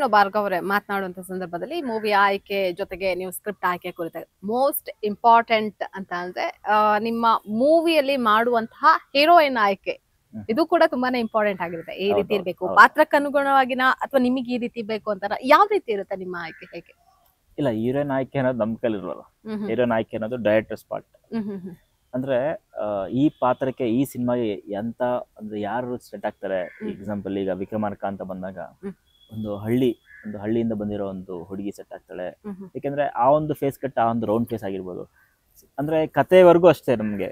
ಏನು ಭಾರ್ಗವ್ ಅವರೇ ಮಾತನಾಡುವಂತ ಸಂದರ್ಭದಲ್ಲಿ ಮೂವಿ ಆಯ್ಕೆ ಜೊತೆಗೆ ನೀವು ಸ್ಕ್ರಿಪ್ಟ್ ಆಯ್ಕೆ ಕುರಿತಾಗ ಮೋಸ್ಟ್ ಇಂಪಾರ್ಟೆಂಟ್ ಅಂತ ಅಂದ್ರೆ ನಿಮ್ಮ ಮೂವಿಯಲ್ಲಿ ಮಾಡುವಂತಹ ಹೀರೋಯಿನ್ ಆಯ್ಕೆ ಇದು ಕೂಡ ತುಂಬಾನೇ ಇಂಪಾರ್ಟೆಂಟ್ ಆಗಿರುತ್ತೆ. ಈ ರೀತಿ ಇರ್ಬೇಕು, ಪಾತ್ರಕ್ಕೆ ಅನುಗುಣವಾಗಿನ ಅಥವಾ ನಿಮಗೆ ಈ ರೀತಿ ಬೇಕು ಅಂತಾರ, ಯಾವ ರೀತಿ ಇರುತ್ತೆ ನಿಮ್ಮ ಆಯ್ಕೆ? ಹೇಗೆ? ಇಲ್ಲ, ಹೀರೋಯಿನ್ ಆಯ್ಕೆ ಅನ್ನೋದು ನಮ್ ಕೈಲಿ ಇರೋಲ್ಲ. ಹೀರೋಯಿನ್ ಆಯ್ಕೆ ಅನ್ನೋದು ಡೈರೆಕ್ಟರ್ ಸ್ಪಾಟ್. ಅಂದ್ರೆ ಈ ಪಾತ್ರಕ್ಕೆ ಈ ಸಿನಿಮಾಗೆ ಎಂತ ಅಂದ್ರೆ ಯಾರು ಸೆಟ್ ಆಗ್ತಾರೆ. ಎಕ್ಸಾಂಪಲ್ ಈಗ ವಿಕ್ರಮಾರ್ಕ ಅಂತ ಬಂದಾಗ ಒಂದು ಹಳ್ಳಿಯಿಂದ ಬಂದಿರೋ ಒಂದು ಹುಡುಗಿ ಸೆಟ್ ಆಗ್ತಾಳೆ. ಯಾಕೆಂದ್ರೆ ಆ ಒಂದು ಫೇಸ್ ಕಟ್, ಆ ಒಂದು ರೌಂಡ್ ಫೇಸ್ ಆಗಿರ್ಬೋದು. ಅಂದ್ರೆ ಕಥೆವರೆಗೂ ಅಷ್ಟೇ, ನಮ್ಗೆ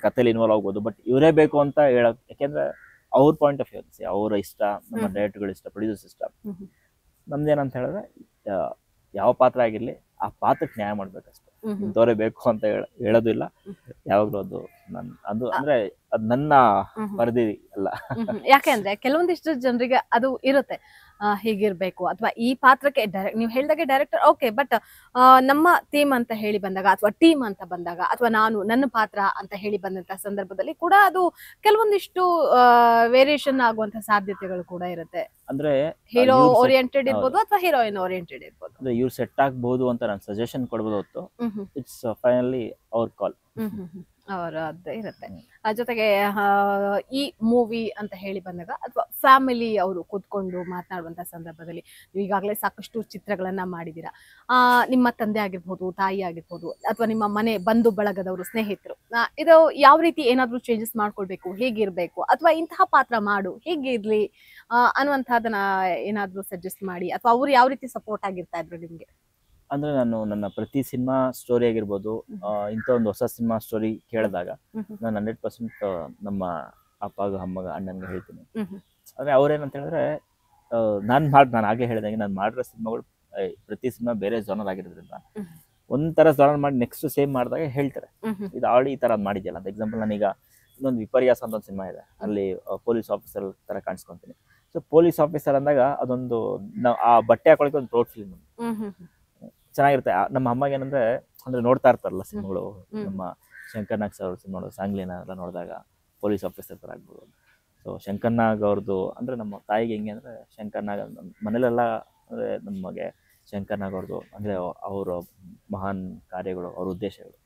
ಕಥೆಲಿ ಇನ್ವಾಲ್ವ್ ಆಗ್ಬೋದು. ಬಟ್ ಇವರೇ ಬೇಕು ಅಂತ ಹೇಳಕ್, ಯಾಕೆಂದ್ರೆ ಅವ್ರ ಪಾಯಿಂಟ್ ಆಫ್ ವ್ಯೂ, ಅವರ ಇಷ್ಟ, ನಮ್ಮ ಡೈರೆಕ್ಟರ್ಗಳ ಇಷ್ಟ, ಪ್ರೊಡ್ಯೂಸರ್ಸ್ ಇಷ್ಟ. ನಮ್ದೇನಂತ ಹೇಳಿದ್ರೆ ಯಾವ ಪಾತ್ರ ಆಗಿರ್ಲಿ ಆ ಪಾತ್ರಕ್ಕೆ ನ್ಯಾಯ ಮಾಡ್ಬೇಕಷ್ಟೇ. ಇಂಥವ್ರೇ ಬೇಕು ಅಂತ ಹೇಳೋದು ಇಲ್ಲ ಯಾವಾಗ್ಲೂ. ಅದು ಅಂದ್ರೆ ಅದ್ ನನ್ನ ವರದಿ ಅಲ್ಲ. ಯಾಕೆಂದ್ರೆ ಕೆಲವೊಂದಿಷ್ಟು ಜನರಿಗೆ ಅದು ಇರುತ್ತೆ, ಹೀಗಿರ್ಬೇಕು ಅಥವಾ ಈ ಪಾತ್ರಕ್ಕೆ ನೀವು ಹೇಳಿದಾಗೆ ಡೈರೆಕ್ಟರ್ ಓಕೆ, ಬಟ್ ನಮ್ಮ ಥೀಮ್ ಅಂತ ಹೇಳಿ ಬಂದಾಗ ಅಥವಾ ಟೀಮ್ ಅಂತ ಬಂದಾಗ ಅಥವಾ ನನ್ನ ಪಾತ್ರ ಅಂತ ಹೇಳಿ ಬಂದಂತ ಸಂದರ್ಭದಲ್ಲಿ ಕೂಡ ಅದು ಕೆಲವೊಂದಿಷ್ಟು ವೇರಿಯೇಷನ್ ಆಗುವಂತ ಸಾಧ್ಯತೆಗಳು ಕೂಡ ಇರುತ್ತೆ. ಅಂದ್ರೆ ಹೀರೋ ಓರಿಯೆಂಟೆಡ್ ಇರ್ಬೋದು ಅಥವಾ ಹೀರೋಯಿನ್ ಓರಿಯೆಂಟೆಡ್ ಇರ್ಬೋದು. ಅಂದ್ರೆ ಇವ್ರು ಸೆಟ್ ಆಗ್ಬಹುದು ಅಂತ ನಾನು ಸಜೆಷನ್ ಕೊಡ್ಬೋದು ಹೊತ್ತು ಇಟ್ಸ್ ಫೈನಲಿ ಅವ್ರ ಕಾಲ್. ಅವರದ್ದೇ ಇರುತ್ತೆ. ಜೊತೆಗೆ ಈ ಮೂವಿ ಅಂತ ಹೇಳಿ ಬಂದಾಗ ಅಥವಾ ಫ್ಯಾಮಿಲಿ ಅವರು ಕೂತ್ಕೊಂಡು ಮಾತನಾಡುವಂತ ಸಂದರ್ಭದಲ್ಲಿ ನೀವು ಈಗಾಗಲೇ ಸಾಕಷ್ಟು ಚಿತ್ರಗಳನ್ನ ಮಾಡಿದೀರಾ. ನಿಮ್ಮ ತಂದೆ ಆಗಿರ್ಬೋದು, ತಾಯಿ ಆಗಿರ್ಬೋದು, ಅಥವಾ ನಿಮ್ಮ ಮನೆ ಬಂಧು ಬಳಗದವರು, ಸ್ನೇಹಿತರು, ಇದು ಯಾವ ರೀತಿ ಏನಾದ್ರೂ ಚೇಂಜಸ್ ಮಾಡ್ಕೊಳ್ಬೇಕು, ಹೇಗಿರ್ಬೇಕು ಅಥವಾ ಇಂತಹ ಪಾತ್ರ ಮಾಡು ಹೇಗಿರ್ಲಿ ಅನ್ನುವಂಥದ್ದನ್ನ ಏನಾದ್ರೂ ಸಜೆಸ್ಟ್ ಮಾಡಿ, ಅಥವಾ ಅವ್ರು ಯಾವ ರೀತಿ ಸಪೋರ್ಟ್ ಆಗಿರ್ತಾ ಇದ್ರು ನಿಮ್ಗೆ? ಅಂದ್ರೆ ನಾನು ನನ್ನ ಪ್ರತಿ ಸಿನಿಮಾ ಸ್ಟೋರಿ ಆಗಿರ್ಬೋದು, ಇಂಥ ಒಂದು ಹೊಸ ಸಿನಿಮಾ ಸ್ಟೋರಿ ಕೇಳಿದಾಗ ನಾನು 100% ನಮ್ಮ ಅಪ್ಪಗ, ಅಮ್ಮಗ, ಅಣ್ಣನ್ಗೆ ಹೇಳ್ತೀನಿ. ಅಂದ್ರೆ ಅವ್ರೇನಂತ ಹೇಳಿದ್ರೆ ನಾನು ಹಾಗೆ ಹೇಳಿದಂಗೆ ನಾನು ಮಾಡಿರೋ ಸಿನಿಮಾಗಳು ಪ್ರತಿ ಸಿನಿಮಾ ಬೇರೆ ಜಾನರ್ ಆಗಿರೋದ್ರಿಂದ ಒಂಥರ ಜಾನರ್ ಮಾಡಿ ನೆಕ್ಸ್ಟ್ ಸೇಮ್ ಮಾಡಿದಾಗ ಹೇಳ್ತಾರೆ, ಇದು ಆಲ್ರೆಡಿ ಈ ತರ ಮಾಡಿದ್ಯಲ್ಲ ಅಂತ. ಎಕ್ಸಾಂಪಲ್ ನಾನೀಗ ಇನ್ನೊಂದು ವಿಪರ್ಯಾಸ ಅಂತ ಒಂದು ಸಿನಿಮಾ ಇದೆ, ಅಲ್ಲಿ ಪೊಲೀಸ್ ಆಫೀಸರ್ ತರ ಕಾಣಿಸ್ಕೊಂತೀನಿ. ಸೊ ಪೊಲೀಸ್ ಆಫೀಸರ್ ಅಂದಾಗ ಅದೊಂದು ಆ ಬಟ್ಟೆ ಹಾಕೊಳಕ್ಕೆ ಒಂದು ಪ್ರೌಡ್ ಫೀಲಿಂಗ್ ಚೆನ್ನಾಗಿರುತ್ತೆ. ನಮ್ಮ ಅಮ್ಮಗೆ ಏನಂದ್ರೆ ಅಂದ್ರೆ ನೋಡ್ತಾ ಇರ್ತಾರಲ್ಲ ಸಿನಿಮಾಗಳು, ನಮ್ಮ ಶಂಕರ್ ನಾಗ್ ಸರ್ ಅವ್ರ ಸಿನಿಮಾಗಳು, ಸಾಂಗ್ಲಿನ ಎಲ್ಲ ನೋಡಿದಾಗ ಪೊಲೀಸ್ ಆಫೀಸರ್ ತರ ಆಗ್ಬೋದು. ಸೊ ಶಂಕರ್ ನಾಗ್ ಅವ್ರದ್ದು ಅಂದ್ರೆ ನಮ್ಮ ತಾಯಿಗೆ ಹೆಂಗೆ ಅಂದ್ರೆ ಶಂಕರ್ ನಾಗ್ ಮನೇಲೆಲ್ಲ ಅಂದ್ರೆ ನಮಗೆ ಶಂಕರ್ ನಾಗ್ ಅವ್ರದ್ದು ಅಂದ್ರೆ ಅವ್ರ ಮಹಾನ್ ಕಾರ್ಯಗಳು, ಅವ್ರ ಉದ್ದೇಶಗಳು,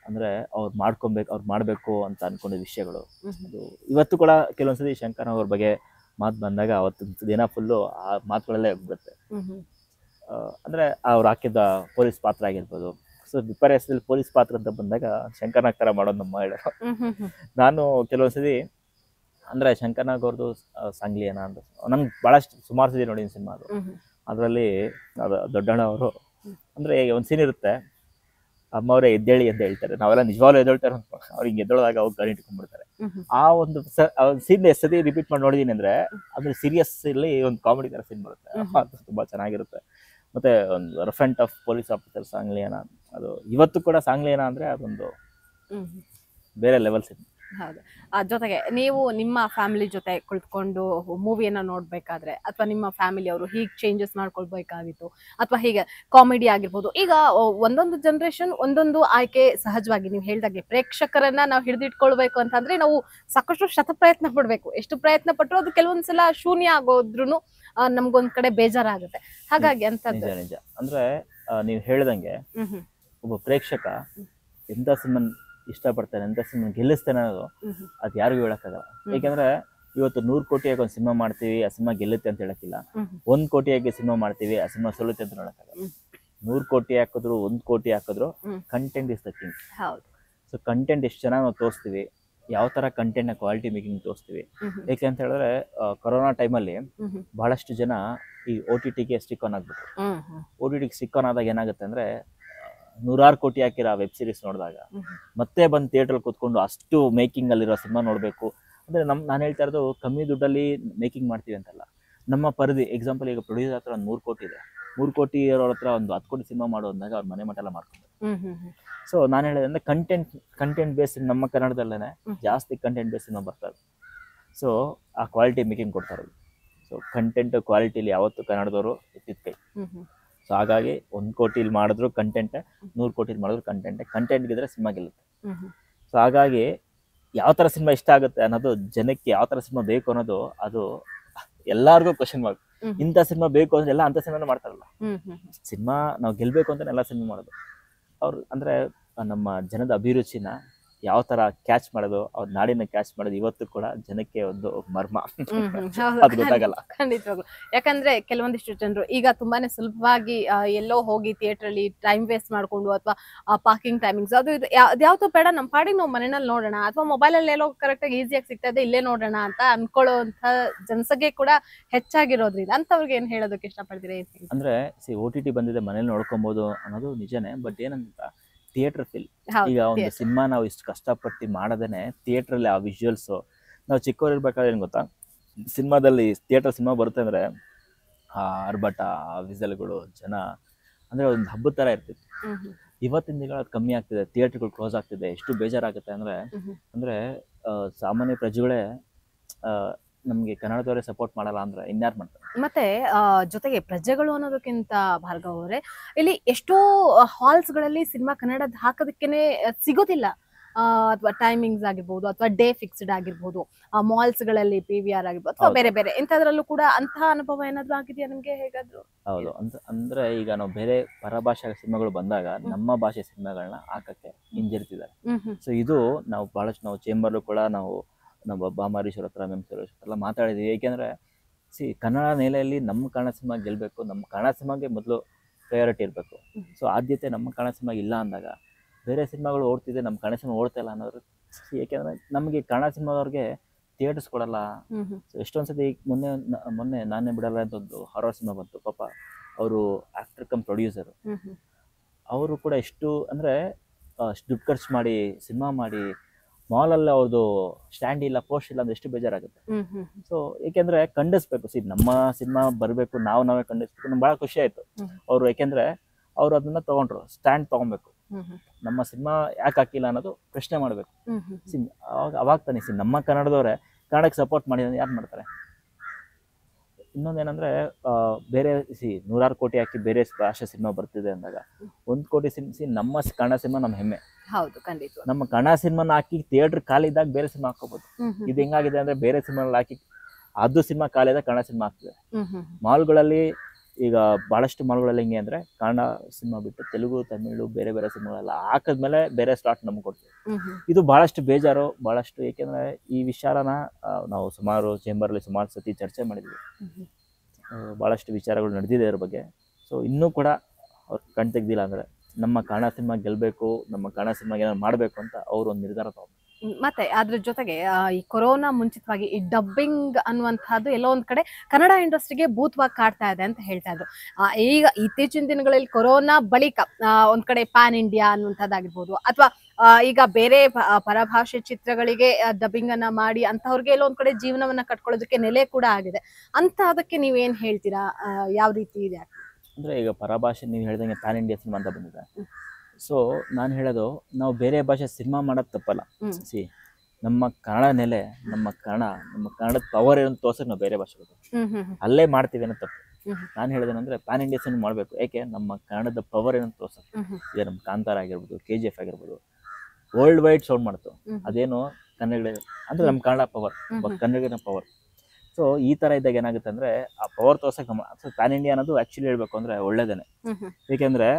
ಅಂದ್ರೆ ಅವ್ರು ಮಾಡ್ಬೇಕು ಅಂತ ಅನ್ಕೊಂಡಿದ್ದ ವಿಷಯಗಳು, ಅದು ಇವತ್ತು ಕೂಡ ಕೆಲವೊಂದ್ಸತಿ ಶಂಕರ್ ನಾಗ್ ಅವ್ರ ಬಗ್ಗೆ ಮಾತು ಬಂದಾಗ ಅವತ್ತು ದಿನ ಫುಲ್ಲು ಆ ಮಾತುಗಳಲ್ಲೇ ಹೋಗ್ಬಿಡುತ್ತೆ. ಅಂದ್ರೆ ಅವ್ರು ಹಾಕಿದ್ದ ಪೊಲೀಸ್ ಪಾತ್ರ ಆಗಿರ್ಬೋದು. ಸೊ ವಿಪರ್ಯಾಸದಲ್ಲಿ ಪೊಲೀಸ್ ಪಾತ್ರ ಅಂತ ಬಂದಾಗ ಶಂಕರ್ ನಾಗ್ ತರ ಮಾಡೋದು ನಮ್ಮ ಹೇಳೋರು. ನಾನು ಕೆಲವೊಂದ್ಸತಿ ಅಂದ್ರೆ ಶಂಕರ್ ನಾಗ್ ಅವ್ರದ್ದು ಸಾಂಗ್ಲಿಯನ ಅಂತ ನಮ್ಗೆ ಬಹಳಷ್ಟು ಸುಮಾರು ಸತಿ ನೋಡಿದ ಸಿನಿಮಾ ಅದು. ಅದರಲ್ಲಿ ದೊಡ್ಡಣ್ಣ ಅವರು ಅಂದ್ರೆ ಒಂದ್ ಸೀನ್ ಇರುತ್ತೆ, ಅಮ್ಮವ್ರೆ ಎದ್ದೇಳಿ ಅಂತ ಹೇಳ್ತಾರೆ, ನಾವೆಲ್ಲ ನಿಜವಾಗ್ಲೂ ಎದ್ದೇಳ್ತಾರೆ ಅವ್ರು ಹಿಂಗೆ ಎದ್ದೇಳದಾಗ ಅವ್ರು ಕರೆ ಇಟ್ಕೊಂಡ್ಬಿಡ್ತಾರೆ. ಆ ಒಂದು ಸೀನ್ ಎಷ್ಟು ಸತಿ ರಿಪೀಟ್ ಮಾಡಿ ನೋಡಿದೀನಿ ಅಂದ್ರೆ ಅಂದ್ರೆ ಸೀರಿಯಸ್ ಇಲ್ಲಿ ಒಂದು ಕಾಮಿಡಿ ತರ ಸೀನ್ ಬರುತ್ತೆ, ಅದು ತುಂಬಾ ಚೆನ್ನಾಗಿರುತ್ತೆ. ಮತ್ತೆ ಒಂದು ರೆಫರೆಂಟ್ ಆಫ್ ಪೊಲೀಸ್ ಆಫೀಸರ್ ಸಾಂಗ್ಲಿಯನ, ಅದು ಇವತ್ತು ಕೂಡ ಸಾಂಗ್ಲಿಯನ ಅಂದ್ರೆ ಅದೊಂದು ಬೇರೆ ಲೆವೆಲ್ ಸಿನಿಮಾ. ಹೌದು. ಜೊತೆಗೆ ನೀವು ನಿಮ್ಮ ಫ್ಯಾಮಿಲಿ ಜೊತೆ ಕುಳಿತುಕೊಂಡು ಮೂವಿಯನ್ನ ನೋಡ್ಬೇಕಾದ್ರೆ ಅಥವಾ ನಿಮ್ಮ ಫ್ಯಾಮಿಲಿ ಅವರು ಹೀಗೆ ಚೇಂಜಸ್ ಮಾಡ್ಕೊಳ್ಬೇಕಾಗಿತ್ತು ಅಥವಾ ಹೀಗೆ ಕಾಮಿಡಿ ಆಗಿರ್ಬೋದು, ಈಗ ಒಂದೊಂದು ಜನರೇಷನ್ ಒಂದೊಂದು ಆಯ್ಕೆ ಸಹಜವಾಗಿ ನೀವು ಹೇಳ್ದಾಗೆ ಪ್ರೇಕ್ಷಕರನ್ನ ನಾವು ಹಿಡಿದಿಟ್ಕೊಳ್ಬೇಕು ಅಂತಂದ್ರೆ ನಾವು ಸಾಕಷ್ಟು ಶತಪ್ರಯತ್ನ ಪಡ್ಬೇಕು. ಎಷ್ಟು ಪ್ರಯತ್ನ ಪಟ್ಟರು ಅದು ಕೆಲವೊಂದ್ಸಲ ಶೂನ್ಯ ಆಗೋದ್ರೂ ನಮ್ಗೊಂದ್ ಕಡೆ ಬೇಜಾರಾಗುತ್ತೆ. ಹಾಗಾಗಿ ಅಂತ ನಿಜ ಅಂದ್ರೆ ನೀವು ಹೇಳ್ದಂಗೆ ಒಬ್ಬ ಪ್ರೇಕ್ಷಕ ಎಂತ ಸಿನಿಮಾ ಇಷ್ಟಪಡ್ತಾನೆ, ಎಂತ ಸಿನಿಮಾ ಗೆಲ್ಲಿಸ್ತಾನೆ ಅನ್ನೋದು ಅದು ಯಾರಿಗೂ ಹೇಳಕ್ಕಾಗಲ್ಲ. ಯಾಕಂದ್ರೆ ಇವತ್ತು 100 ಕೋಟಿಯಾಗಿ ಒಂದು ಸಿನಿಮಾ ಮಾಡ್ತೀವಿ, ಆ ಸಿನಿಮಾ ಗೆಲ್ಲುತ್ತೆ ಅಂತ ಹೇಳಕ್ಕಿಲ್ಲ. 1 ಕೋಟಿಯಾಗಿ ಸಿನಿಮಾ ಮಾಡ್ತೀವಿ, ಆ ಸಿನಿಮಾ ಸೋಲುತ್ತೆ ಅಂತ ಹೇಳಕ್ಕಾಗಲ್ಲ. 100 ಕೋಟಿ ಹಾಕಿದ್ರು 1 ಕೋಟಿ ಹಾಕಿದ್ರು content is the king. So content ಎಷ್ಟು ಚೆನ್ನಾಗಿ ನಾವು ತೋರಿಸ್ತೀವಿ, ಯಾವ ತರ ಕಂಟೆಂಟ್ ನ ಕ್ವಾಲಿಟಿ ಮೇಕಿಂಗ್ ತೋರಿಸ್ತೀವಿ. ಯಾಕೆ ಅಂತ ಹೇಳಿದ್ರೆ ಕೊರೋನಾ ಟೈಮಲ್ಲಿ ಬಹಳಷ್ಟು ಜನ ಈ OTT-ಗೆ ಸ್ಟಿಕ್ ಆನ್ ಆಗ್ಬಿಟ್ರು. OTT-ಗೆ ಸ್ಟಿಕ್ ಆನ್ ಆದಾಗ ಏನಾಗುತ್ತೆ ಅಂದ್ರೆ 100 ಕೋಟಿ ಹಾಕಿರೋ ವೆಬ್ ಸೀರೀಸ್ ನೋಡಿದಾಗ ಮತ್ತೆ ಬಂದು ಥಿಯೇಟರ್ ಕೂತ್ಕೊಂಡು ಅಷ್ಟು ಮೇಕಿಂಗ್ ಅಲ್ಲಿರೋ ಸಿನಿಮಾ ನೋಡ್ಬೇಕು ಅಂದ್ರೆ ನಾನು ಹೇಳ್ತಾ ಇರೋದು ಕಮ್ಮಿ ದುಡ್ಡಲ್ಲಿ ಮೇಕಿಂಗ್ ಮಾಡ್ತೀವಿ ಅಂತಲ್ಲ. ನಮ್ಮ ಪರಿಧಿ ಎಕ್ಸಾಂಪಲ್ ಈಗ ಪ್ರೊಡ್ಯೂಸರ್ ಹತ್ರ ಒಂದು 3 ಕೋಟಿ ಇದೆ, 3 ಕೋಟಿ ಇರೋರ ಹತ್ರ ಒಂದು 10 ಕೋಟಿ ಸಿನಿಮಾ ಮಾಡೋದಾಗ ಅವ್ರ ಮನೆ ಮಠ ಎಲ್ಲ ಮಾಡ್ಕೊಂಡು. ಸೊ ನಾನು ಹೇಳಿದ್ರೆ ಕಂಟೆಂಟ್ ಬೇಸ್ ನಮ್ಮ ಕನ್ನಡದಲ್ಲೇನೆ ಜಾಸ್ತಿ ಕಂಟೆಂಟ್ ಬೇಸ್ ಸಿನಿಮಾ ಬರ್ತದೆ. ಸೊ ಆ ಕ್ವಾಲಿಟಿ ಮೇಕಿಂಗ್ ಕೊಡ್ತಾ ಇರೋದು. ಸೊ ಕಂಟೆಂಟ್ ಕ್ವಾಲಿಟಿಲಿ ಯಾವತ್ತು ಕನ್ನಡದವರು ಎತ್ತಿದ ಕೈ. ಸೊ ಹಾಗಾಗಿ 1 ಕೋಟಿಲಿ ಮಾಡಿದ್ರು ಕಂಟೆಂಟ್, 100 ಕೋಟಿಲಿ ಮಾಡಿದ್ರು ಕಂಟೆಂಟ್ ಗಿದ್ರೆ ಸಿನಿಮಾ ಗೆಲ್ಲುತ್ತೆ. ಸೊ ಹಾಗಾಗಿ ಯಾವ ತರ ಸಿನಿಮಾ ಇಷ್ಟ ಆಗುತ್ತೆ ಅನ್ನೋದು, ಜನಕ್ಕೆ ಯಾವ ತರ ಸಿನಿಮಾ ಬೇಕು ಅನ್ನೋದು ಅದು ಎಲ್ಲಾರ್ಗು ಕ್ವಶನ್ ಮಾರ್ಕ್. ಹ್ಮ್. ಇಂಥ ಸಿನಿಮಾ ಬೇಕು ಅಂದ್ರೆ ಎಲ್ಲ ಅಂತ ಸಿನಿಮಾನು ಮಾಡ್ತಾರಲ್ಲ. ಹ್ಮ್ ಹ್ಮ್ ಸಿನಿಮಾ ನಾವು ಗೆಲ್ಬೇಕು ಅಂತ ಎಲ್ಲ ಸಿನಿಮಾ ಮಾಡೋದು. ಅವ್ರು ಅಂದ್ರೆ ನಮ್ಮ ಜನದ ಅಭಿರುಚಿನ ಯಾವ ತರ ಕ್ಯಾಚ್ ಮಾಡೋದು, ಅವ್ರ ನಾಡಿನ ಕ್ಯಾಚ್ ಮಾಡೋದು ಇವತ್ತು ಕೂಡ ಜನಕ್ಕೆ ಒಂದು ಮರ್ಮ. ಅದು ಗೊತ್ತಾಗಲ್ಲ. ಖಂಡಿತವಾಗ್ಲು. ಯಾಕಂದ್ರೆ ಕೆಲವೊಂದಿಷ್ಟು ಜನರು ಈಗ ತುಂಬಾನೇ ಸುಲಭವಾಗಿ ಎಲ್ಲೋ ಹೋಗಿ ಥಿಯೇಟರ್ ಅಲ್ಲಿ ಟೈಮ್ ವೇಸ್ಟ್ ಮಾಡ್ಕೊಂಡು ಅಥವಾ ಪಾರ್ಕಿಂಗ್ ಟೈಮಿಂಗ್ಸ್ ಅದು ಇದು ಯಾವ್ದು ಬೇಡ ನಮ್ಮ ಪಾಡಿಗೆ ನಾವು ಮನೆಯಲ್ಲಿ ನೋಡೋಣ ಅಥವಾ ಮೊಬೈಲ್ ಅಲ್ಲಿ ಎಲ್ಲೋ ಕರೆಕ್ಟ್ ಆಗಿ ಈಸಿಯಾಗಿ ಸಿಗ್ತಾ ಇದೆ ಇಲ್ಲೇ ನೋಡೋಣ ಅಂತ ಅನ್ಕೊಳ್ಳುವಂತ ಜನಸಂಖ್ಯೆ ಕೂಡ ಹೆಚ್ಚಾಗಿರೋದ್ರಿಂದ ಅಂತವ್ರಿಗೆ ಏನ್ ಹೇಳೋದಕ್ಕೆ ಇಷ್ಟಪಡ್ತೀರಿ? ಅಂದ್ರೆ OTT ಬಂದಿದೆ ಮನೇಲಿ ನೋಡ್ಕೊಬಹುದು ಅನ್ನೋದು ನಿಜನೇ. ಬಟ್ ಏನಂತ ಥಿಯೇಟರ್ ಫೀಲ್, ಈಗ ಒಂದು ಸಿನಿಮಾ ನಾವು ಇಷ್ಟು ಕಷ್ಟಪಟ್ಟು ಮಾಡದೇನೆ ಥಿಯೇಟರ್ ಅಲ್ಲಿ ಆ ವಿಜುವಲ್ಸ್. ನಾವು ಚಿಕ್ಕವ್ರು ಇರ್ಬೇಕಾದ್ರೆ ಏನ್ ಗೊತ್ತಾ, ಸಿನಿಮಾದಲ್ಲಿ ಥಿಯೇಟರ್ ಸಿನಿಮಾ ಬರುತ್ತೆ ಅಂದ್ರೆ ಆ ಆರ್ಭಟ, ವಿಸಲ್ಗಳು, ಜನ ಅಂದ್ರೆ ಒಂದು ಹಬ್ಬದ ತರ ಇರ್ತಿತ್ತು. ಇವತ್ತಿನ ದಿನಗಳು ಅದು ಕಮ್ಮಿ ಆಗ್ತಿದೆ, ಥಿಯೇಟರ್ಗಳು ಕ್ಲೋಸ್ ಆಗ್ತಿದೆ. ಎಷ್ಟು ಬೇಜಾರಾಗುತ್ತೆ ಅಂದ್ರೆ ಅಂದ್ರೆ ಸಾಮಾನ್ಯ ಪ್ರಜೆಗಳೇ ನಮ್ಗೆ ಕನ್ನಡದವರೇ ಸಪೋರ್ಟ್ ಮಾಡಲ್ಲ ಅಂದ್ರೆ ಇನ್ಯಾರು ಮಾಡ್ತಾರೆ? ಮತ್ತೆ ಜೊತೆಗೆ ಪ್ರಜೆಗಳು ಅನ್ನೋದಕ್ಕಿಂತ ಭಾರ್ಗವ್ ಅವರೇ, ಇಲ್ಲಿ ಎಷ್ಟೋ ಹಾಲ್ಸ್ ಗಳಲ್ಲಿ ಸಿನಿಮಾ ಕನ್ನಡದ ಹಾಕೋದಕ್ಕೇನೆ ಸಿಗೋದಿಲ್ಲ. ಅಥವಾ ಟೈಮಿಂಗ್ಸ್ ಆಗಿರ್ಬೋದು ಅಥವಾ ಡೇ ಫಿಕ್ಸ್ಡ್ ಆಗಿರ್ಬೋದು, ಮಾಲ್ಸ್ ಗಳಲ್ಲಿ PVR ಆಗಿರ್ಬೋದು ಅಥವಾ ಬೇರೆ ಬೇರೆ ಇಂಥದ್ರಲ್ಲೂ ಕೂಡ ಅಂತಹ ಅನುಭವ ಏನಾದ್ರು ಆಗಿದೆಯಾ ನಿಮ್ಗೆ? ಹೇಗಾದ್ರು? ಹೌದು. ಅಂದ್ರೆ ಈಗ ನಾವು ಬೇರೆ ಪರಭಾಷಾ ಸಿನಿಮಾಗಳು ಬಂದಾಗ ನಮ್ಮ ಭಾಷೆ ಸಿನಿಮಾಗಳನ್ನ ಹಾಕಕ್ಕೆ ಹಿಂಜರಿತಿದ್ದಾರೆ. ಸೊ ಇದು ನಾವು ಬಹಳಷ್ಟು ನಾವು ಚೇಂಬರ್ಲು ಕೂಡ ನಾವು ನಮ್ಮ ಬಾಮಾರೀಶ್ವರ ಹತ್ರ, ಎಲ್ಲ ಮಾತಾಡಿದ್ವಿ. ಏಕೆಂದ್ರೆ ಕನ್ನಡ ನೆಲೆಯಲ್ಲಿ ನಮ್ಮ ಕನ್ನಡ ಸಿನಿಮಾ ಗೆಲ್ಬೇಕು, ನಮ್ಮ ಕನ್ನಡ ಸಿನಿಮಾಗೆ ಮೊದಲು ಪ್ರಯಾರಿಟಿ ಇರಬೇಕು. ಸೊ ಆದ್ಯತೆ ನಮ್ಮ ಕನ್ನಡ ಸಿನಿಮಾಗೆ ಇಲ್ಲ ಅಂದಾಗ ಬೇರೆ ಸಿನಿಮಾಗಳು ಓಡ್ತಿದೆ, ನಮ್ಮ ಕನ್ನಡ ಸಿನಿಮಾ ಓಡ್ತಾ ಇಲ್ಲ ಅನ್ನೋರು. ಏಕೆಂದ್ರೆ ನಮಗೆ ಕನ್ನಡ ಸಿನಿಮಾದವ್ರಿಗೆ ಥಿಯೇಟರ್ಸ್ ಕೊಡಲ್ಲ. ಎಷ್ಟೊಂದ್ಸತಿ ಮೊನ್ನೆ ನಾನೇ ಬಿಡಲ್ಲ ಅಂತ ಒಂದು ಹಾರರ್ ಸಿನಿಮಾ ಬಂತು. ಪಾಪ ಅವರು ಆಕ್ಟರ್ ಕಮ್ ಪ್ರೊಡ್ಯೂಸರ್, ಅವರು ಕೂಡ ಎಷ್ಟು ಅಂದ್ರೆ ದುಡ್ಡು ಖರ್ಚು ಮಾಡಿ ಸಿನಿಮಾ ಮಾಡಿ ಮಾಲಲ್ಲಿ ಅವ್ರದ್ದು ಸ್ಟ್ಯಾಂಡ್ ಇಲ್ಲ, ಪೋಸ್ಟ್ ಇಲ್ಲ ಅಂದ್ರೆ ಎಷ್ಟು ಬೇಜಾರಾಗುತ್ತೆ. ಸೊ ಏಕೆಂದ್ರೆ ಖಂಡಿಸ್ಬೇಕು. ನಮ್ಮ ಸಿನಿಮಾ ಬರಬೇಕು, ನಾವೇ ಖಂಡಿಸ್ಬೇಕು. ನಮ್ಗೆ ಬಹಳ ಖುಷಿ ಆಯ್ತು ಅವ್ರು, ಯಾಕೆಂದ್ರೆ ಅವ್ರು ಅದನ್ನ ತಗೊಂಡ್ರು, ಸ್ಟ್ಯಾಂಡ್ ತಗೊಬೇಕು. ನಮ್ಮ ಸಿನಿಮಾ ಯಾಕೆ ಹಾಕಿಲ್ಲ ಅನ್ನೋದು ಪ್ರಶ್ನೆ ಮಾಡ್ಬೇಕು. ಅವಾಗ ತಾನೆ ನಮ್ಮ ಕನ್ನಡದವ್ರೆ ಕನ್ನಡಕ್ಕೆ ಸಪೋರ್ಟ್ ಮಾಡಿ ಯಾರು ಮಾಡ್ತಾರೆ? ಇನ್ನೊಂದೇನಂದ್ರೆ ಬೇರೆ 100 ಕೋಟಿ ಹಾಕಿ ಬೇರೆ ಭಾಷೆ ಸಿನಿಮಾ ಬರ್ತಿದೆ ಅಂದಾಗ 1 ಕೋಟಿ ನಮ್ಮ ಕನ್ನಡ ಸಿನಿಮಾ ನಮ್ಮ ಹೆಮ್ಮೆ. ಹೌದು, ಖಂಡಿತ. ನಮ್ಮ ಕನ್ನಡ ಸಿನಿಮಾನ ಹಾಕಿ ಥಿಯೇಟರ್ ಖಾಲಿದಾಗ ಬೇರೆ ಸಿನಿಮಾ ಹಾಕೋಬಹುದು. ಇದು ಹೆಂಗಾಗಿದೆ ಅಂದ್ರೆ ಬೇರೆ ಸಿನಿಮಾಗಳಲ್ಲಿ ಹಾಕಿ ಅದು ಸಿನಿಮಾ ಖಾಲಿದಾಗ ಕನ್ನಡ ಸಿನಿಮಾ ಆಗ್ತಿದೆ. ಮಾಲ್ಗಳಲ್ಲಿ ಈಗ ಬಹಳಷ್ಟು ಮಾಲ್ಗಳಲ್ಲಿ ಹೆಂಗೆ ಅಂದ್ರೆ ಕನ್ನಡ ಸಿನಿಮಾ ಬಿಟ್ಟು ತೆಲುಗು, ತಮಿಳು, ಬೇರೆ ಬೇರೆ ಸಿನಿಮಾಗಳೆಲ್ಲ ಹಾಕಿದ್ಮೇಲೆ ಬೇರೆ ಸ್ಲಾಟ್ ನಮ್ಗೆ ಕೊಡ್ತೀವಿ. ಇದು ಬಹಳಷ್ಟು ಬೇಜಾರು, ಬಹಳಷ್ಟು. ಏಕೆಂದ್ರೆ ಈ ವಿಚಾರನ ನಾವು ಸುಮಾರು ಚೇಂಬರ್ಲಿ ಸುಮಾರು ಸತಿ ಚರ್ಚೆ ಮಾಡಿದ್ವಿ. ಬಹಳಷ್ಟು ವಿಚಾರಗಳು ನಡೆದಿದೆ ಇದ್ರ ಬಗ್ಗೆ. ಸೊ ಇನ್ನೂ ಕೂಡ ಅವ್ರು ಕಣ್ ತೆಗ್ದಿಲ್ಲ ಅಂದ್ರೆ ನಮ್ಮ ಕನ್ನಡ ಸಿನಿಮಾ ಗೆಲ್ಬೇಕು, ನಮ್ಮ ಕನ್ನಡ ಸಿನಿಮಾಗೆ ಏನಾದ್ರು ಮಾಡ್ಬೇಕು ಅಂತ ಅವ್ರು ಒಂದು ನಿರ್ಧಾರ ತಗೊಂಡು. ಮತ್ತೆ ಅದ್ರ ಜೊತೆಗೆ ಈ ಕೊರೋನಾ ಮುಂಚಿತವಾಗಿ ಈ ಡಬ್ಬಿಂಗ್ ಅನ್ನುವಂಥದ್ದು ಎಲ್ಲೋ ಒಂದ್ ಕಡೆ ಕನ್ನಡ ಇಂಡಸ್ಟ್ರಿಗೆ ಭೂತವಾಗಿ ಕಾಡ್ತಾ ಇದೆ ಅಂತ ಹೇಳ್ತಾ ಇದ್ರು. ಈಗ ಇತ್ತೀಚಿನ ದಿನಗಳಲ್ಲಿ ಕೊರೋನಾ ಬಳಿಕ ಒಂದ್ ಕಡೆ ಪ್ಯಾನ್ ಇಂಡಿಯಾ ಅನ್ನುವಂಥದ್ದಾಗಿರ್ಬೋದು ಅಥವಾ ಈಗ ಬೇರೆ ಪರಭಾಷೆ ಚಿತ್ರಗಳಿಗೆ ಡಬ್ಬಿಂಗ್ ಅನ್ನ ಮಾಡಿ ಅಂತವ್ರಿಗೆ ಎಲ್ಲೋ ಒಂದ್ ಕಡೆ ಜೀವನವನ್ನ ಕಟ್ಕೊಳ್ಳೋದಕ್ಕೆ ನೆಲೆ ಕೂಡ ಆಗಿದೆ ಅಂತ. ಅದಕ್ಕೆ ನೀವೇನ್ ಹೇಳ್ತೀರಾ? ಯಾವ ರೀತಿ ಇದೆ ಅಂದ್ರೆ ಈಗ ಪರಭಾಷೆ ನೀವು ಹೇಳ್ದಂಗೆ ಪ್ಯಾನ್ ಇಂಡಿಯಾ ಸಿನಿಮಾ ಅಂತ ಬಂದಿದೆ. ಸೊ ನಾನು ಹೇಳೋದು, ನಾವು ಬೇರೆ ಭಾಷೆ ಸಿನಿಮಾ ಮಾಡೋದು ತಪ್ಪಲ್ಲ. ನಮ್ಮ ಕನ್ನಡ ನೆಲೆ, ನಮ್ಮ ಕನ್ನಡದ ಪವರ್ ಏನಂತ ತೋರ್ಸಕ್ ನಾವು ಬೇರೆ ಭಾಷೆ ಅಲ್ಲೇ ಮಾಡ್ತೀವಿ ಅನ್ನೋ ತಪ್ಪು. ನಾನು ಹೇಳೋದೇನಂದ್ರೆ ಪ್ಯಾನ್ ಇಂಡಿಯಾ ಸಿನಿಮಾ ಮಾಡ್ಬೇಕು. ಏಕೆ? ನಮ್ಮ ಕನ್ನಡದ ಪವರ್ ಏನಂತ ತೋರ್ಸಕ್. ಈಗ ನಮ್ಮ ಕಾಂತಾರ ಆಗಿರ್ಬೋದು, KGF ಆಗಿರ್ಬೋದು, ವರ್ಲ್ಡ್ ವೈಡ್ ಸೌಂಡ್ ಮಾಡ್ತು. ಅದೇನು ಕನ್ನಡ ಅಂದ್ರೆ ನಮ್ಮ ಕನ್ನಡ ಪವರ್, ಕನ್ನಡಿಗನ ಪವರ್. ಸೊ ಈ ತರ ಇದ್ದಾಗ ಏನಾಗುತ್ತೆ ಅಂದ್ರೆ ಆ ಪವರ್ ತೋರ್ಸಕ್ ಪ್ಯಾನ್ ಇಂಡಿಯಾ ಅನ್ನೋದು ಆಕ್ಚುಲಿ ಹೇಳ್ಬೇಕು ಅಂದ್ರೆ ಒಳ್ಳೇದೇನೆ. ಏಕೆಂದ್ರೆ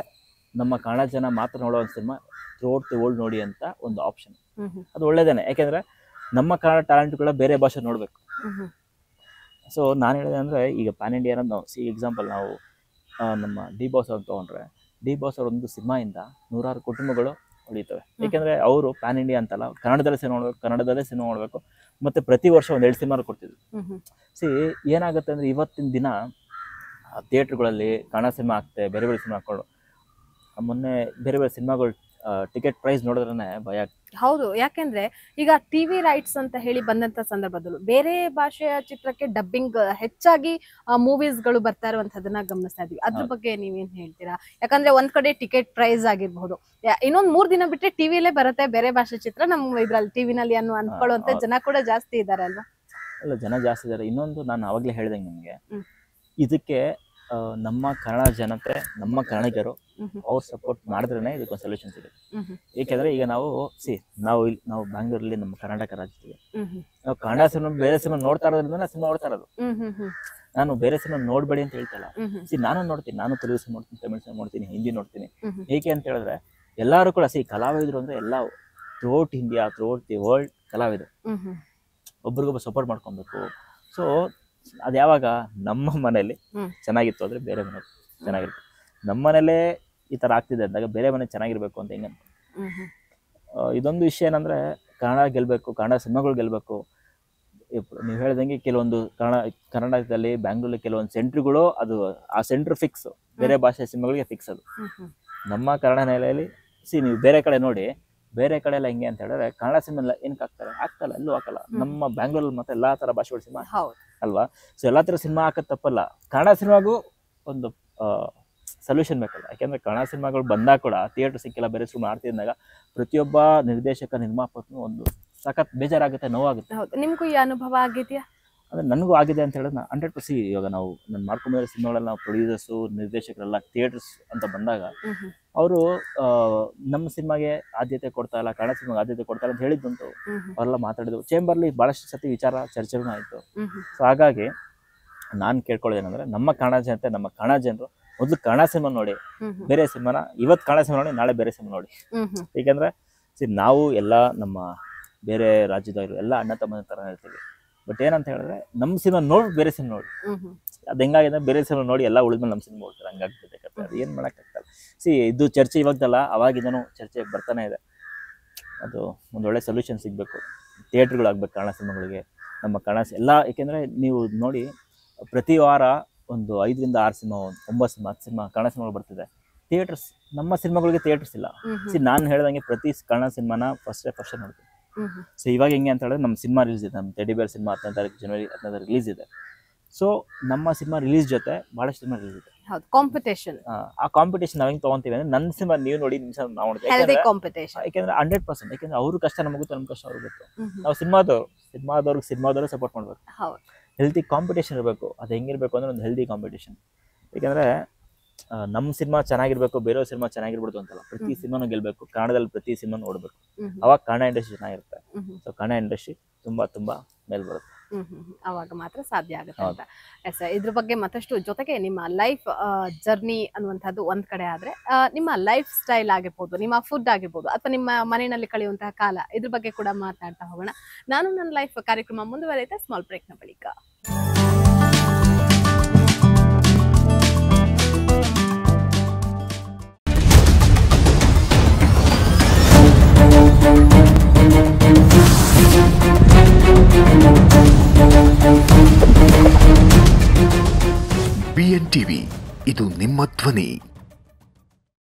ನಮ್ಮ ಕನ್ನಡ ಜನ ಮಾತ್ರ ನೋಡೋ ಒಂದು ಸಿನಿಮಾ ಥ್ರೂಔಟ್ ದಿ ವರ್ಲ್ಡ್ ನೋಡಿ ಅಂತ ಒಂದು ಆಪ್ಷನ್, ಅದು ಒಳ್ಳೇದೇನೆ. ಯಾಕೆಂದ್ರೆ ನಮ್ಮ ಕನ್ನಡ ಟ್ಯಾಲೆಂಟ್ಗಳ ಬೇರೆ ಭಾಷೆ ನೋಡ್ಬೇಕು. ಸೊ ನಾನು ಹೇಳಿದೆ ಅಂದ್ರೆ ಈಗ ಪ್ಯಾನ್ ಇಂಡಿಯಾ ಅನ್ನೋದು ನಾವು ಎಕ್ಸಾಂಪಲ್ ನಾವು ನಮ್ಮ ಡಿ ಬಾಸ್ ಅವ್ರು ತಗೊಂಡ್ರೆ, ಡಿ ಬಾಸ್ ಅವ್ರ ಒಂದು ಸಿನಿಮಾಯಿಂದ 100 ಕುಟುಂಬಗಳು ಉಳಿತವೆ. ಯಾಕೆಂದ್ರೆ ಅವರು ಪ್ಯಾನ್ ಇಂಡಿಯಾ ಅಂತಲ್ಲ, ಕನ್ನಡದಲ್ಲೇ ಸಿನಿಮಾ ನೋಡ್ಬೇಕು. ಮತ್ತೆ ಪ್ರತಿ ವರ್ಷ 1-2 ಸಿನಿಮಾ ಕೊಡ್ತಿದ್ವಿ. ಏನಾಗುತ್ತೆ ಅಂದ್ರೆ ಇವತ್ತಿನ ದಿನ ಥಿಯೇಟರ್ಗಳಲ್ಲಿ ಕನ್ನಡ ಸಿನಿಮಾ ಆಗ್ತದೆ, ಬೇರೆ ಬೇರೆ ಸಿನಿಮಾ ಹಾಕೊಂಡು ಮೊನ್ನೆ ಬೇರೆ ಬೇರೆ ಸಿನಿಮಾಗಳು ಟಿಕೆಟ್ ಪ್ರೈಸ್ ನೋಡಿದ್ರೆ ಭಯ ಆಗ್ತದೆ. ಹೌದು, ಯಾಕೆಂದ್ರೆ ಈಗ ಟಿವಿ ರೈಟ್ಸ್ ಅಂತ ಹೇಳಿ ಬಂದಂತ ಸಂದರ್ಭದಲ್ಲೂ ಬೇರೆ ಭಾಷೆಯ ಚಿತ್ರಕ್ಕೆ ಡಬ್ಬಿಂಗ್ ಹೆಚ್ಚಾಗಿ ಮೂವೀಸ್ ಗಳು ಬರ್ತಾ ಇರುವಂತದನ್ನ ಗಮನಿಸ್ತಾ ಇದೀವಿ. ಅದ್ರ ಬಗ್ಗೆ ನೀವೇನ್ ಹೇಳ್ತೀರಾ? ಯಾಕಂದ್ರೆ ಒಂದ್ ಕಡೆ ಟಿಕೆಟ್ ಪ್ರೈಸ್ ಆಗಿರ್ಬಹುದು, ಇನ್ನೊಂದ್ 3 ದಿನ ಬಿಟ್ಟರೆ ಟಿವಿಯಲ್ಲೇ ಬರುತ್ತೆ ಬೇರೆ ಭಾಷೆ ಚಿತ್ರ ನಮ್ಮ ಇದ್ರಲ್ಲಿ ಟಿವಿನಲ್ಲಿ ಅನ್ಕೊಳ್ಳುವಂತ ಜನ ಕೂಡ ಜಾಸ್ತಿ ಇದಾರೆ ಅಲ್ವಾ? ಅಲ್ಲ, ಜನ ಜಾಸ್ತಿ ಇದಾರೆ. ಇನ್ನೊಂದು ನಾನು ಅವಾಗ್ಲೇ ಹೇಳ್ದಂಗೆ ನಿಮ್ಗೆ, ಇದಕ್ಕೆ ನಮ್ಮ ಕನ್ನಡ ಜನತೆ, ನಮ್ಮ ಕನ್ನಡಿಗರು ಅವ್ರು ಸಪೋರ್ಟ್ ಮಾಡಿದ್ರೇ ಇದಕ್ಕೊಂದು ಸೊಲ್ಯೂಷನ್ ಸಿಗುತ್ತೆ. ಏಕೆಂದ್ರೆ ಈಗ ನಾವು ಬ್ಯಾಂಗ್ಳೂರಲ್ಲಿ ನಮ್ಮ ಕರ್ನಾಟಕ ರಾಜ್ಯದಲ್ಲಿ ನಾವು ಕನ್ನಡ ಸಿನಿಮಾ ಬೇರೆ ಸಿನಿಮಾ ನೋಡ್ತಾ ಇರೋದ್ರಿಂದ ನಾನು ಸಿನಿಮಾ ನೋಡ್ತಾ ಇರೋದು. ನಾನು ಬೇರೆ ಸಿನಿಮಾ ನೋಡ್ಬೇಡಿ ಅಂತ ಹೇಳ್ತಲ್ಲ. ನಾನು ನೋಡ್ತೀನಿ, ನಾನು ತೆಲುಗು ಸಿನಿಮಾ ನೋಡ್ತೀನಿ, ತಮಿಳ್ ಸಿನಿಮಾ ನೋಡ್ತೀನಿ, ಹಿಂದಿ ನೋಡ್ತೀನಿ. ಏಕೆ ಅಂತ ಹೇಳಿದ್ರೆ ಎಲ್ಲರೂ ಕೂಡ ಕಲಾವಿದರು ಅಂದ್ರೆ ಎಲ್ಲ throughout India, throughout the world ಕಲಾವಿದರು ಒಬ್ರಿಗೊಬ್ಬ ಸಪೋರ್ಟ್ ಮಾಡ್ಕೊಬೇಕು. ಸೊ ಅದು ಯಾವಾಗ ನಮ್ಮ ಮನೇಲಿ ಚೆನ್ನಾಗಿತ್ತು ಅಂದ್ರೆ ಬೇರೆ ಮನೇಲಿ ಚೆನ್ನಾಗಿರುತ್ತೆ. ನಮ್ಮ ಮನೇಲೇ ಈ ತರ ಆಗ್ತಿದೆ ಅಂದಾಗ ಬೇರೆ ಮನೆ ಚೆನ್ನಾಗಿರ್ಬೇಕು ಅಂತ ಹೆಂಗಂತ. ಇದೊಂದು ವಿಷಯ ಏನಂದ್ರೆ ಕನ್ನಡ ಗೆಲ್ಬೇಕು, ಕನ್ನಡ ಸಿನಿಮಾಗಳು ಗೆಲ್ಬೇಕು. ನೀವು ಹೇಳ್ದಂಗೆ ಕೆಲವೊಂದು ಕರ್ನಾಟಕದಲ್ಲಿ ಬ್ಯಾಂಗ್ಳೂರಲ್ಲಿ ಕೆಲವೊಂದು ಸೆಂಟ್ರ್ಗಳು ಅದು ಆ ಸೆಂಟ್ರ್ ಫಿಕ್ಸ್, ಬೇರೆ ಭಾಷೆ ಸಿನಿಮಾಗಳಿಗೆ ಫಿಕ್ಸ್. ಅದು ನಮ್ಮ ಕನ್ನಡ ನೆಲೆಯಲ್ಲಿ ನೀವು ಬೇರೆ ಕಡೆ ನೋಡಿ, ಬೇರೆ ಕಡೆ ಎಲ್ಲ ಹೆಂಗೆ ಅಂತ ಹೇಳಿದ್ರೆ ಕನ್ನಡ ಸಿನಿಮಾ ಏನಕ್ಕೆ ಆಗ್ತಲ್ಲ, ಎಲ್ಲೂ ಹಾಕಲ್ಲ. ನಮ್ಮ ಬ್ಯಾಂಗ್ಳೂರಲ್ಲಿ ಮತ್ತೆ ಎಲ್ಲಾ ತರ ಭಾಷೆಗಳ ಸಿನಿಮಾ ಅಲ್ವಾ. ಸೊ ಎಲ್ಲಾ ತರ ಸಿನಿಮಾ ಹಾಕೋದ್ ತಪ್ಪಲ್ಲ. ಕನ್ನಡ ಸಿನಿಮಾಗೂ ಒಂದು ಸೊಲ್ಯೂಷನ್ ಬೇಕಲ್ಲ. ಯಾಕೆಂದ್ರೆ ಕನ್ನಡ ಸಿನಿಮಾಗಳು ಬಂದಾಗ ಕೂಡ ಥಿಯೇಟರ್ ಸಿಕ್ಕಿಲ್ಲ, ಬೇರೆ ಸಿನಿಮಾ ಮಾಡ್ತಿದ್ದಾಗ ಪ್ರತಿಯೊಬ್ಬ ನಿರ್ದೇಶಕ ನಿರ್ಮಾಪಕನು ಒಂದು ಸಖತ್ ಬೇಜಾರಾಗುತ್ತೆ, ನೋವಾಗುತ್ತೆ. ನಿಮ್ಗೂ ಈ ಅನುಭವ ಆಗಿದೆಯಾ? ಅಂದ್ರೆ ನನಗೂ ಆಗಿದೆ ಅಂತ ಹೇಳಿದ್ರೆ 100% ಇವಾಗ ನಾನು ಮಾಡ್ಕೊಂಡ್ರೆ ಸಿನಿಮಾಗಳಲ್ಲಿ ನಾವು ಪ್ರೊಡ್ಯೂಸರ್ಸು ನಿರ್ದೇಶಕರೆಲ್ಲ ಥಿಯೇಟರ್ಸ್ ಅಂತ ಬಂದಾಗ ಅವರು ನಮ್ಮ ಸಿನಿಮಾಗೆ ಆದ್ಯತೆ ಕೊಡ್ತಾ ಇಲ್ಲ, ಕನ್ನಡ ಸಿನಿಮಾಗೆ ಆದ್ಯತೆ ಕೊಡ್ತಾ ಇಲ್ಲ ಅಂತ ಹೇಳಿದ್ದುಂಟು. ಅವರೆಲ್ಲ ಮಾತಾಡಿದ್ರು, ಚೇಂಬರ್ಲಿ ಬಹಳಷ್ಟು ಸತಿ ಚರ್ಚೆನೂ ಆಯಿತು. ಸೊ ಹಾಗಾಗಿ ನಾನು ಕೇಳ್ಕೊಳ್ಳೋದೇನಂದ್ರೆ ನಮ್ಮ ಕನ್ನಡ ಜನತೆ, ನಮ್ಮ ಕನ್ನಡ ಜನರು ಮೊದಲು ಕನ್ನಡ ಸಿನಿಮಾ ನೋಡಿ, ಬೇರೆ ಸಿನಿಮಾನ ಇವತ್ತು ಕನ್ನಡ ಸಿನಿಮಾ ನೋಡಿ, ನಾಳೆ ಬೇರೆ ಸಿನಿಮಾ ನೋಡಿ. ಏಕೆಂದ್ರೆ ನಾವು ಎಲ್ಲ ನಮ್ಮ ಬೇರೆ ರಾಜ್ಯದವರು ಎಲ್ಲ ಅಣ್ಣ ತಮ್ಮ ತರ ಹೇಳ್ತೀವಿ. ಬಟ್ ಏನಂತ ಹೇಳಿದ್ರೆ ನಮ್ಮ ಸಿನಿಮಾ ನೋಡಿ ಬೇರೆ ಸಿನಿಮಾ ನೋಡಿ, ಅದು ಹೆಂಗಾಗಿದೆ ಬೇರೆ ಸಿನಿಮಾ ನೋಡಿ ಎಲ್ಲ ಉಳಿದ್ಮೇಲೆ ನಮ್ಮ ಸಿನಿಮಾ ನೋಡ್ತಾರೆ. ಹಂಗಾಗ್ತದೆ ಅದು ಏನು ಮಾಡೋಕ್ಕಾಗ್ತಲ್ಲ. ಇದು ಚರ್ಚೆ ಇವಾಗದಲ್ಲ, ಅವಾಗಿಂದನೂ ಚರ್ಚೆ ಬರ್ತಾನೆ ಇದೆ. ಅದು ಒಂದು ಒಳ್ಳೆ ಸೊಲ್ಯೂಷನ್ ಸಿಗಬೇಕು. ಥಿಯೇಟ್ರ್ಗಳಾಗಬೇಕು ಕನ್ನಡ ಸಿನಿಮಾಗಳಿಗೆ, ನಮ್ಮ ಕನ್ನಡ ಎಲ್ಲ. ಏಕೆಂದರೆ ನೀವು ನೋಡಿ ಪ್ರತಿ ವಾರ ಒಂದು 5ರಿಂದ 6 ಸಿನಿಮಾ, 9 ಸಿನಿಮಾ, 10 ಸಿನಿಮಾ ಕನ್ನಡ ಸಿನಿಮಾಗಳು ಬರ್ತಿದೆ. ಥಿಯೇಟರ್ಸ್ ನಮ್ಮ ಸಿನಿಮಾಗಳಿಗೆ ಥಿಯೇಟರ್ಸ್ ಇಲ್ಲ. ನಾನು ಹೇಳ್ದಂಗೆ ಪ್ರತಿ ಕನ್ನಡ ಸಿನಿಮಾನ ಫಸ್ಟ್ ನೋಡ್ತೀನಿ. ಸೊ ಇವಾಗ ಹೆಂಗೆ ಅಂತ ಹೇಳಿದ್ರೆ ನಮ್ಮ ಸಿನಿಮಾ ರಿಲೀಸ್ ಇದೆ, ನಮ್ಮ ಟೆಡಿ ಬೇರ್ ಸಿನಿಮಾ 15 ತಾರೀಕು ಜನವರಿ 15 ರಿಲೀಸ್ ಇದೆ. ಸೊ ನಮ್ಮ ಸಿನಿಮಾ ರಿಲೀಸ್ ಜೊತೆ ಬಹಳಷ್ಟು ಸಿನಿಮಾ ರಿಲೀಸ್ ಇದೆ. ಕಾಂಪಿಟೇಷನ್, ಆ ಕಾಂಪಿಟೇಷನ್ ನಾವ್ ಹೆಂಗ್ ತಗೊಂತೀವಿ ಅಂದ್ರೆ ನನ್ನ ಸಿನಿಮಾ ನೀವು ನೋಡಿ, ನಿಮ್ಮ ಸಿನಿಮಾ ನಾವು ನೋಡ್ತೀವಿ. ಯಾಕೆಂದ್ರೆ 100%, ಯಾಕೆಂದ್ರೆ ಅವ್ರ ಕಷ್ಟ ನಮಗೂ ಗೊತ್ತು, ನಮ್ಮ ಕಷ್ಟ ಅವ್ರಿಗೆ ಗೊತ್ತು. ನಾವು ಸಿನಿಮಾದವ್ರಿಗೆ ಸಪೋರ್ಟ್ ಮಾಡ್ಬೇಕು. ಹೆಲ್ತಿ ಕಾಂಪಿಟೇಷನ್ ಇರಬೇಕು. ಅದು ಹೆಂಗಿರ್ಬೇಕು ಅಂದ್ರೆ ಒಂದು ಹೆಲ್ದಿ ಕಾಂಪಿಟೇಷನ್. ಯಾಕಂದ್ರೆ ನಮ್ಮ ಸಿನಿಮಾ ಚೆನ್ನಾಗಿರ್ಬೇಕು, ಬೇರೆಯವ್ರ ಸಿನಿಮಾ ಚೆನ್ನಾಗಿರ್ಬಾರ್ದು ಅಂತಲ್ಲ. ಪ್ರತಿ ಸಿನಿಮಾನು ಗೆಲ್ಬೇಕು, ಕನ್ನಡದಲ್ಲಿ ಪ್ರತಿ ಸಿನಿಮಾ ನೋಡ್ಬೇಕು. ಅವಾಗ ಕನ್ನಡ ಇಂಡಸ್ಟ್ರಿ ಚೆನ್ನಾಗಿರುತ್ತೆ. ಸೊ ಕನ್ನಡ ಇಂಡಸ್ಟ್ರಿ ತುಂಬಾ ಮೇಲ್ ಬರುತ್ತೆ. ಅವಾಗ ಮಾತ್ರ ಸಾಧ್ಯ ಆಗುತ್ತೆ ಅಂತ. ಇದ್ರ ಬಗ್ಗೆ ಮತ್ತಷ್ಟು ಜೊತೆಗೆ ನಿಮ್ಮ ಲೈಫ್ ಜರ್ನಿ ಅನ್ನುವಂಥದ್ದು ಒಂದ್ ಕಡೆ ಆದ್ರೆ, ನಿಮ್ಮ ಲೈಫ್ ಸ್ಟೈಲ್ ಆಗಿರ್ಬೋದು, ನಿಮ್ಮ ಫುಡ್ ಆಗಿರ್ಬೋದು, ಅಥವಾ ನಿಮ್ಮ ಮನೆಯಲ್ಲಿ ಕಳೆಯುವಂತಹ ಕಾಲ, ಇದ್ರ ಬಗ್ಗೆ ಕೂಡ ಮಾತನಾಡ್ತಾ ಹೋಗೋಣ. ನಾನು ನನ್ನ ಲೈಫ್ ಕಾರ್ಯಕ್ರಮ ಮುಂದುವರೆಯುತ್ತೆ ಸ್ಮಾಲ್ ಬ್ರೇಕ್ ನ ಬಳಿಕ. BNTV, ಇದು ನಿಮ್ಮ ಧ್ವನಿ.